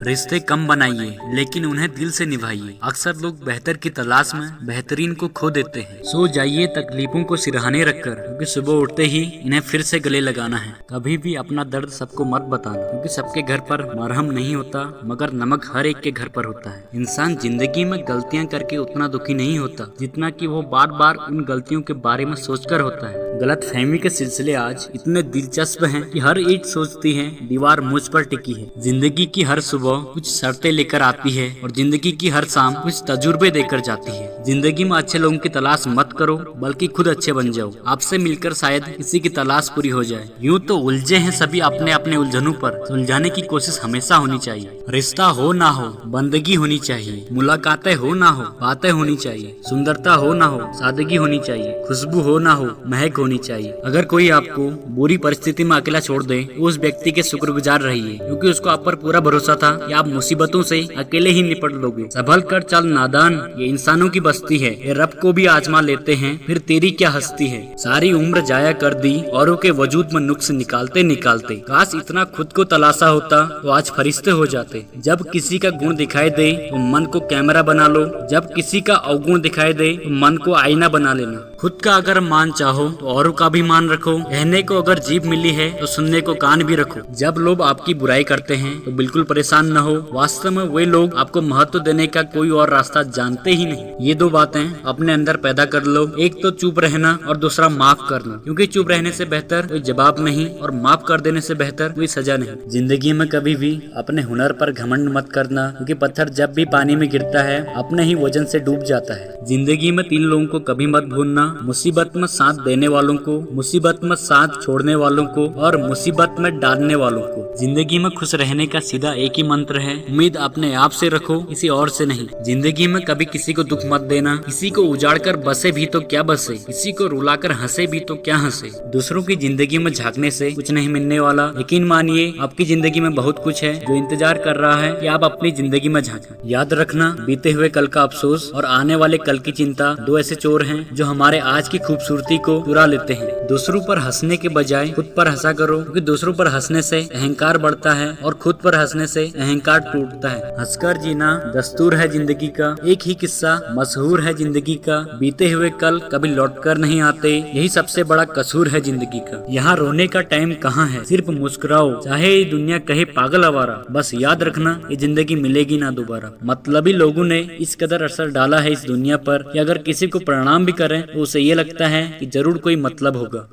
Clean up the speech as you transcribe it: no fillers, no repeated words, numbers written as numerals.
रिश्ते कम बनाइए लेकिन उन्हें दिल से निभाइए। अक्सर लोग बेहतर की तलाश में बेहतरीन को खो देते हैं। सो जाइए तकलीफों को सिरहाने रखकर, क्योंकि सुबह उठते ही इन्हें फिर से गले लगाना है। कभी भी अपना दर्द सबको मत बताना, क्योंकि सबके घर पर मरहम नहीं होता, मगर नमक हर एक के घर पर होता है। इंसान जिंदगी में गलतियां करके उतना दुखी नहीं होता जितना कि वो बार बार उन गलतियों के बारे में सोचकर होता है। गलत फहमी के सिलसिले आज इतने दिलचस्प हैं कि हर ईंट सोचती है दीवार मुझ पर टिकी है। जिंदगी की हर सुबह कुछ शर्तें लेकर आती है और जिंदगी की हर शाम कुछ तजुर्बे देकर जाती है। जिंदगी में अच्छे लोगों की तलाश मत करो, बल्कि खुद अच्छे बन जाओ। आपसे मिलकर शायद किसी की तलाश पूरी हो जाए। यूं तो उलझे हैं सभी अपने अपने उलझनों पर, सुलझाने की कोशिश हमेशा होनी चाहिए। रिश्ता हो ना हो, बंदगी होनी चाहिए। मुलाकातें हो ना हो, बातें होनी चाहिए। सुंदरता हो ना हो, सादगी होनी चाहिए। खुशबू हो ना हो, महक होनी चाहिए। अगर कोई आपको बुरी परिस्थिति में अकेला छोड़ दे तो उस व्यक्ति के शुक्रगुजार रहिए, क्योंकि उसको आप पर पूरा भरोसा था कि आप मुसीबतों से अकेले ही निपट लोगे। संभल कर चल नादान, ये इंसानों की बस्ती है। ये रब को भी आजमा लेते हैं, फिर तेरी क्या हस्ती है। सारी उम्र जाया कर दी औरों के वजूद में नुक्स निकालते निकालते। काश इतना खुद को तलाशा होता तो आज फरिश्ते हो जाते। जब किसी का गुण दिखाई दे तो मन को कैमरा बना लो, जब किसी का अवगुण दिखाई दे तो मन को आईना बना लेना। खुद का अगर मान चाहो तो औरों का भी मान रखो। कहने को अगर जीभ मिली है तो सुनने को कान भी रखो। जब लोग आपकी बुराई करते हैं तो बिल्कुल परेशान न हो। वास्तव में वे लोग आपको महत्व देने का कोई और रास्ता जानते ही नहीं। ये दो बातें अपने अंदर पैदा कर लो, एक तो चुप रहना और दूसरा माफ करना, क्योंकि चुप रहने से बेहतर कोई जवाब नहीं और माफ कर देने से बेहतर कोई सजा नहीं। जिंदगी में कभी भी अपने हुनर पर घमंड मत करना, क्योंकि पत्थर जब भी पानी में गिरता है अपने ही वजन से डूब जाता है। जिंदगी में 3 लोगों को कभी मत भूलना, मुसीबत में साथ देने वालों को, मुसीबत में साथ छोड़ने वालों को और मुसीबत में डालने वालों को। जिंदगी में खुश रहने का सीधा एक ही मंत्र है, उम्मीद अपने आप से रखो, किसी और से नहीं। जिंदगी में कभी किसी को दुख मत देना। किसी को उजाड़ कर बसे भी तो क्या बसे, किसी को रुलाकर हंसे भी तो क्या हंसे। दूसरों की जिंदगी में झांकने से कुछ नहीं मिलने वाला। यकीन मानिए आपकी जिंदगी में बहुत कुछ है जो इंतजार कर रहा है कि आप अपनी जिंदगी में झांकें। याद रखना, बीते हुए कल का अफसोस और आने वाले कल की चिंता 2 ऐसे चोर हैं जो हमारे आज की खूबसूरती को चुरा लेते हैं। दूसरों पर हंसने के बजाय खुद पर हंसा करो, क्योंकि दूसरों पर हंसने से अहंकार बढ़ता है और खुद पर हंसने से अहंकार टूटता है। हंसकर जीना दस्तूर है जिंदगी का। एक ही किस्सा मशहूर है जिंदगी का, बीते हुए कल कभी लौटकर नहीं आते, यही सबसे बड़ा कसूर है जिंदगी का। यहाँ रोने का टाइम कहाँ है, सिर्फ मुस्कुराओ, चाहे ये दुनिया कहे पागल आवारा। बस याद रखना ये जिंदगी मिलेगी ना दोबारा। मतलबी लोगों ने इस कदर असर डाला है इस दुनिया पर कि अगर किसी को प्रणाम भी करें तो उसे ये लगता है कि जरूर कोई मतलब होगा।